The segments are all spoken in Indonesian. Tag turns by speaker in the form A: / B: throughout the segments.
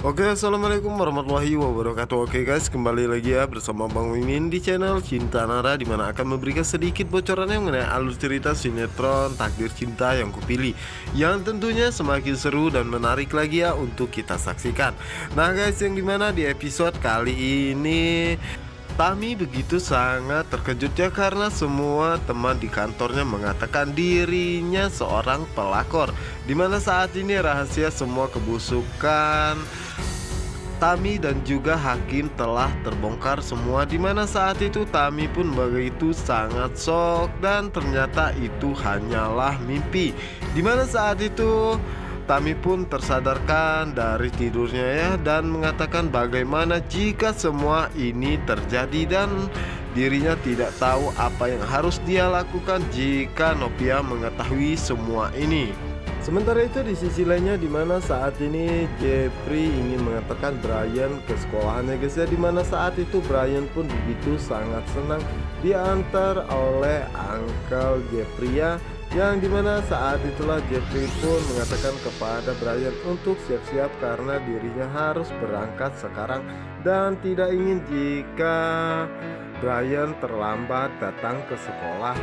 A: Oke, assalamualaikum warahmatullahi wabarakatuh. Oke guys, kembali lagi ya bersama Bang Mimin di channel Cinta Nara, dimana akan memberikan sedikit bocoran yang mengenai alur cerita sinetron Takdir Cinta yang kupilih, yang tentunya semakin seru dan menarik lagi ya untuk kita saksikan. Nah guys, yang dimana di episode kali ini Tami begitu sangat terkejut ya, karena semua teman di kantornya mengatakan dirinya seorang pelakor, dimana saat ini rahasia semua kebusukan Tami dan juga Hakim telah terbongkar semua, dimana saat itu Tami pun begitu sangat shock dan ternyata itu hanyalah mimpi. Dimana saat itu Tami pun tersadarkan dari tidurnya ya, dan mengatakan bagaimana jika semua ini terjadi dan dirinya tidak tahu apa yang harus dia lakukan jika Novia mengetahui semua ini. Sementara itu di sisi lainnya, dimana saat ini Jeffrey ingin mengantarkan Brian ke sekolahannya guys ya, dimana saat itu Brian pun begitu sangat senang diantar oleh Uncle Jeffrey ya, yang dimana saat itulah Jeffrey pun mengatakan kepada Brian untuk siap-siap karena dirinya harus berangkat sekarang dan tidak ingin jika Brian terlambat datang ke sekolah.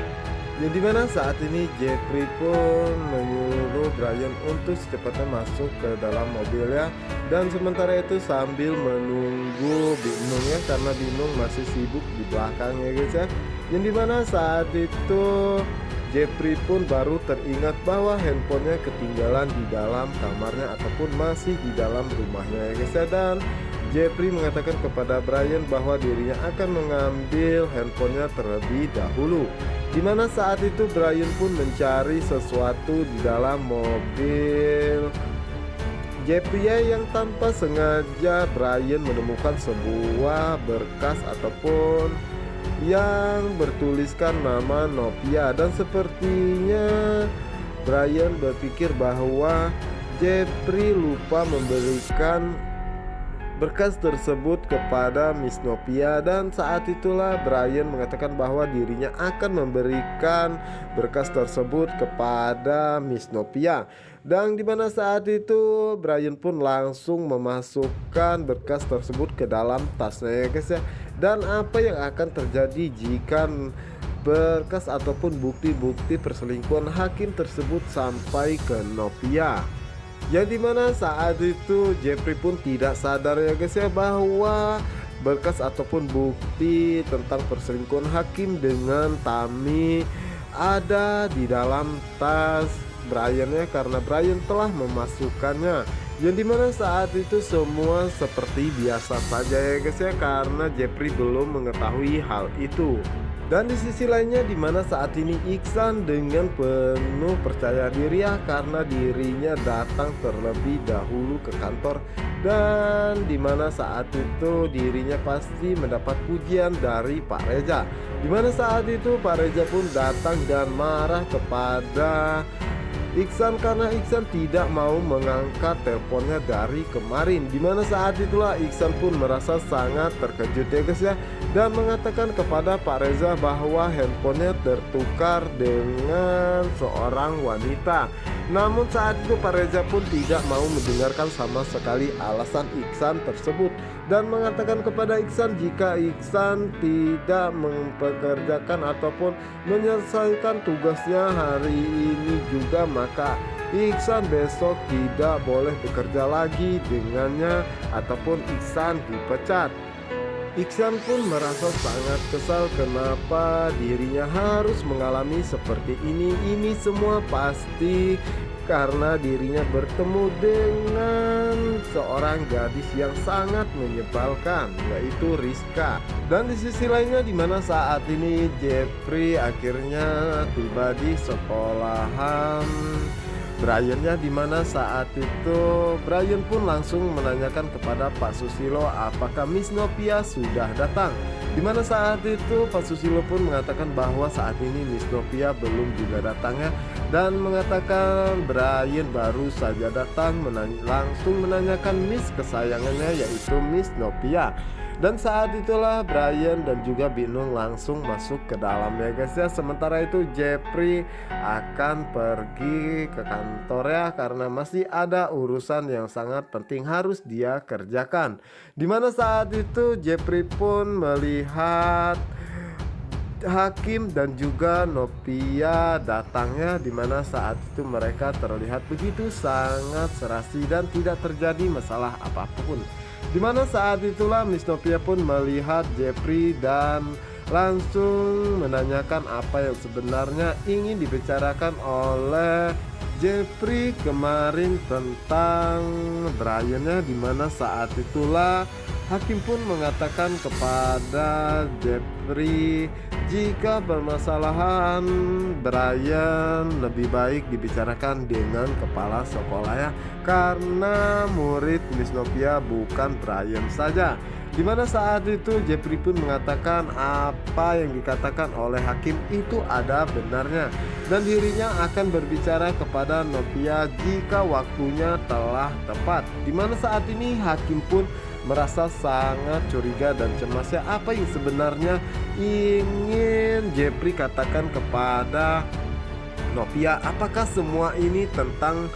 A: Yang dimana saat ini Jeffrey pun menyuruh Brian untuk secepatnya masuk ke dalam mobil ya, dan sementara itu sambil menunggu Binung ya, karena Binung masih sibuk di belakangnya guys ya. Yang dimana saat itu Jeffrey pun baru teringat bahwa handphonenya ketinggalan di dalam kamarnya ataupun masih di dalam rumahnya ya guys ya, dan Jeffrey mengatakan kepada Brian bahwa dirinya akan mengambil handphonenya terlebih dahulu. Dimana saat itu Brian pun mencari sesuatu di dalam mobil Jeffrey yang tanpa sengaja Brian menemukan sebuah berkas ataupun yang bertuliskan nama Novia, dan sepertinya Brian berpikir bahwa Jeffrey lupa memberikan berkas tersebut kepada Miss Novia, dan saat itulah Brian mengatakan bahwa dirinya akan memberikan berkas tersebut kepada Miss Novia. Dan dimana saat itu Brian pun langsung memasukkan berkas tersebut ke dalam tasnya ya guys ya. Dan apa yang akan terjadi jika berkas ataupun bukti-bukti perselingkuhan Hakim tersebut sampai ke Novia? Yang dimana saat itu Jeffrey pun tidak sadar ya guys ya, bahwa berkas ataupun bukti tentang perselingkuhan Hakim dengan Tami ada di dalam tas Brian ya, karena Brian telah memasukkannya. Yang dimana saat itu semua seperti biasa saja ya guys ya, karena Jeffrey belum mengetahui hal itu. Dan di sisi lainnya, dimana saat ini Iksan dengan penuh percaya diri ya, karena dirinya datang terlebih dahulu ke kantor, dan dimana saat itu dirinya pasti mendapat pujian dari Pak Reza. Dimana saat itu Pak Reza pun datang dan marah kepada Iksan karena Iksan tidak mau mengangkat teleponnya dari kemarin. Dimana saat itulah Iksan pun merasa sangat terkejut ya guys ya, dan mengatakan kepada Pak Reza bahwa handphonenya tertukar dengan seorang wanita. Namun saat itu Pak Reza pun tidak mau mendengarkan sama sekali alasan Iksan tersebut, dan mengatakan kepada Iksan jika Iksan tidak mempekerjakan ataupun menyelesaikan tugasnya hari ini juga, maka Iksan besok tidak boleh bekerja lagi dengannya ataupun Iksan dipecat. Iksan pun merasa sangat kesal kenapa dirinya harus mengalami seperti ini. Ini semua pasti karena dirinya bertemu dengan seorang gadis yang sangat menyebalkan, yaitu Rizka. Dan di sisi lainnya, dimana saat ini Jeffrey akhirnya tiba di sekolahan Brian ya, dimana saat itu Brian pun langsung menanyakan kepada Pak Susilo apakah Miss Novia sudah datang. Dimana saat itu Pak Susilo pun mengatakan bahwa saat ini Miss Novia belum juga datangnya, dan mengatakan Brian baru saja datang langsung menanyakan Miss kesayangannya yaitu Miss Novia. Dan saat itulah Brian dan juga Binung langsung masuk ke dalam ya guys ya. Sementara itu Jeffrey akan pergi ke kantornya karena masih ada urusan yang sangat penting harus dia kerjakan. Dimana saat itu Jeffrey pun melihat Hakim dan juga Novia datangnya, dimana saat itu mereka terlihat begitu sangat serasi dan tidak terjadi masalah apapun. Dimana saat itulah Miss Novia pun melihat Jeffrey dan langsung menanyakan apa yang sebenarnya ingin dibicarakan oleh Jeffrey kemarin tentang Brian-nya. Dimana saat itulah Hakim pun mengatakan kepada Jeffrey jika permasalahan Brian lebih baik dibicarakan dengan kepala sekolahnya karena murid Miss Novia bukan Brian saja. Dimana saat itu Jeffrey pun mengatakan apa yang dikatakan oleh Hakim itu ada benarnya dan dirinya akan berbicara kepada Novia jika waktunya telah tepat. Dimana saat ini Hakim pun merasa sangat curiga dan cemas ya, apa yang sebenarnya ingin Jeffrey katakan kepada Novia. Apakah semua ini tentang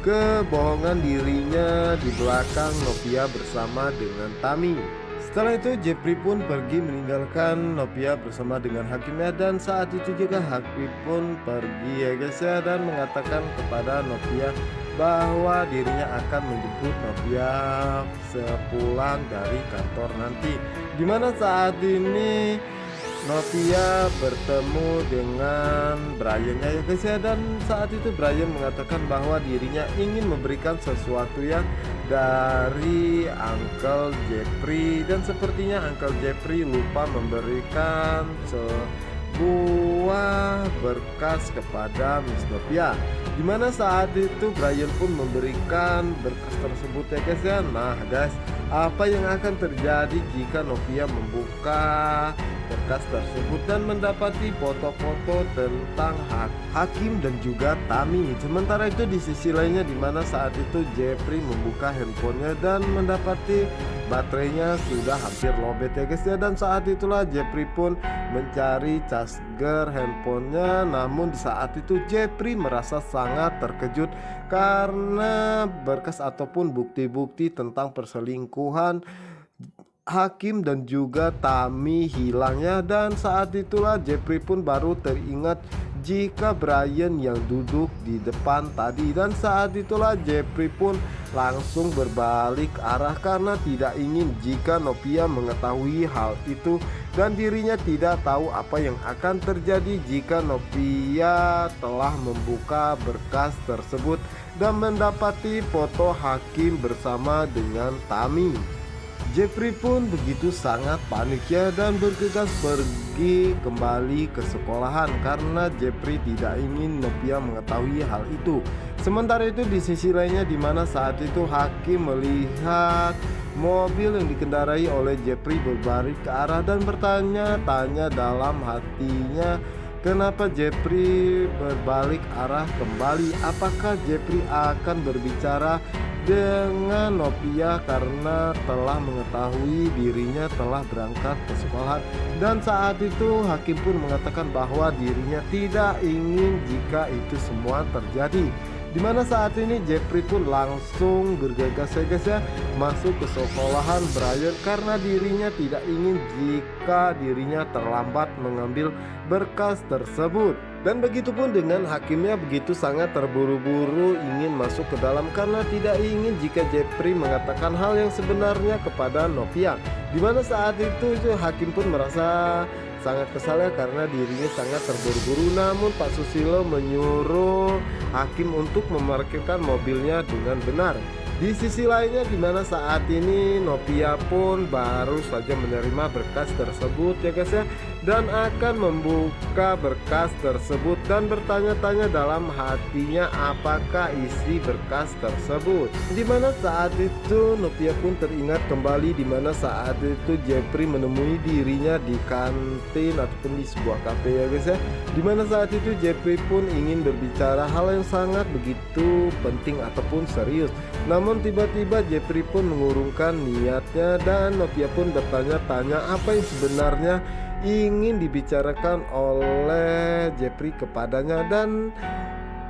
A: kebohongan dirinya di belakang Novia bersama dengan Tami? Setelah itu Jeffrey pun pergi meninggalkan Novia bersama dengan Hakimnya, dan saat itu juga Hakim pun pergi ya guys ya, dan mengatakan kepada Novia bahwa dirinya akan menjemput Novia sepulang dari kantor nanti. Dimana saat ini Novia bertemu dengan Brian-nya ya guys ya, dan saat itu Brian mengatakan bahwa dirinya ingin memberikan sesuatu yang dari Uncle Jeffrey, dan sepertinya Uncle Jeffrey lupa memberikan sebuah berkas kepada Miss Novia. Dimana saat itu Brian pun memberikan berkas tersebut ya guys ya. Nah guys, apa yang akan terjadi jika Novia membuka berkas tersebut dan mendapati foto-foto tentang Hakim dan juga Tami? Sementara itu di sisi lainnya, dimana saat itu Jeffrey membuka handphonenya dan mendapati baterainya sudah hampir lowbat ya guys ya, dan saat itulah Jeffrey pun mencari charger handphonenya. Namun di saat itu Jeffrey merasa sangat terkejut karena berkas ataupun bukti-bukti tentang perselingkuhan Hakim dan juga Tami hilangnya. Dan saat itulah Jeffrey pun baru teringat jika Brian yang duduk di depan tadi, dan saat itulah Jeffrey pun langsung berbalik arah karena tidak ingin jika Novia mengetahui hal itu, dan dirinya tidak tahu apa yang akan terjadi jika Novia telah membuka berkas tersebut dan mendapati foto Hakim bersama dengan Tami. Jeffrey pun begitu sangat panik ya, dan bergegas pergi kembali ke sekolahan karena Jeffrey tidak ingin Novia mengetahui hal itu. Sementara itu di sisi lainnya, dimana saat itu Hakim melihat mobil yang dikendarai oleh Jeffrey berbalik ke arah dan bertanya-tanya dalam hatinya, kenapa Jeffrey berbalik arah kembali? Apakah Jeffrey akan berbicara dengan Novia karena telah mengetahui dirinya telah berangkat ke sekolah? Dan saat itu Hakim pun mengatakan bahwa dirinya tidak ingin jika itu semua terjadi. Dimana saat ini Jeffrey pun langsung bergegas ya masuk ke sekolahan Brian karena dirinya tidak ingin jika dirinya terlambat mengambil berkas tersebut. Dan begitupun dengan Hakimnya, begitu sangat terburu-buru ingin masuk ke dalam karena tidak ingin jika Jeffrey mengatakan hal yang sebenarnya kepada Novia. Dimana saat itu Hakim pun merasa sangat kesal ya karena dirinya sangat terburu-buru. Namun Pak Susilo menyuruh Hakim untuk memarkirkan mobilnya dengan benar. Di sisi lainnya, dimana saat ini Novia pun baru saja menerima berkas tersebut ya guys ya, dan akan membuka berkas tersebut dan bertanya-tanya dalam hatinya apakah isi berkas tersebut. Dimana saat itu Novia pun teringat kembali dimana saat itu Jeffrey menemui dirinya di kantin ataupun di sebuah kafe ya guys ya. Dimana saat itu Jeffrey pun ingin berbicara hal yang sangat begitu penting ataupun serius. Namun tiba-tiba Jeffrey pun mengurungkan niatnya dan Novia pun bertanya-tanya apa yang sebenarnya ingin dibicarakan oleh Jeffrey kepadanya, dan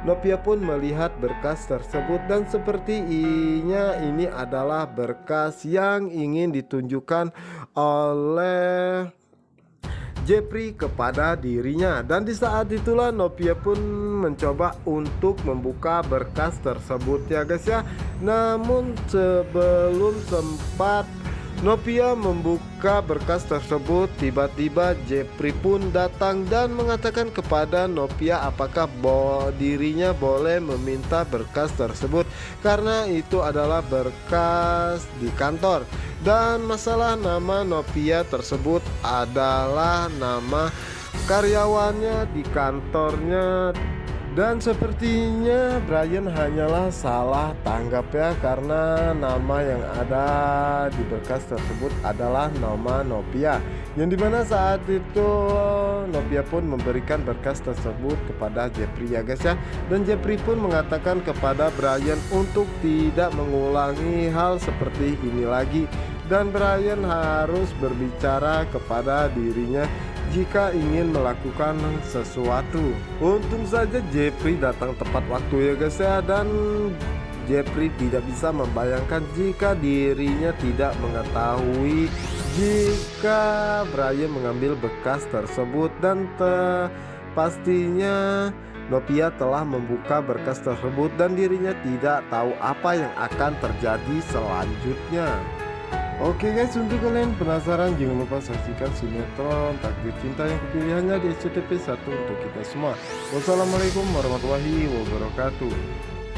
A: Novia pun melihat berkas tersebut dan sepertinya ini adalah berkas yang ingin ditunjukkan oleh Jeffrey kepada dirinya. Dan di saat itulah Novia pun mencoba untuk membuka berkas tersebut ya guys ya. Namun sebelum sempat Novia membuka berkas tersebut, tiba-tiba Jeffrey pun datang dan mengatakan kepada Novia apakah dirinya boleh meminta berkas tersebut karena itu adalah berkas di kantor. Dan masalah nama Novia tersebut adalah nama karyawannya di kantornya. Dan sepertinya Brian hanyalah salah tanggap ya, karena nama yang ada di berkas tersebut adalah nama Novia, yang dimana saat itu Novia pun memberikan berkas tersebut kepada Jeffrey ya guys ya. Dan Jeffrey pun mengatakan kepada Brian untuk tidak mengulangi hal seperti ini lagi, dan Brian harus berbicara kepada dirinya jika ingin melakukan sesuatu. Untung saja Jeffrey datang tepat waktu ya guys ya, dan Jeffrey tidak bisa membayangkan jika dirinya tidak mengetahui jika Brian mengambil bekas tersebut, dan pastinya Novia telah membuka berkas tersebut dan dirinya tidak tahu apa yang akan terjadi selanjutnya. Oke guys, untuk kalian penasaran jangan lupa saksikan sinetron Takdir Cinta yang kepilihannya di SCTV 1 untuk kita semua. Wassalamualaikum warahmatullahi wabarakatuh.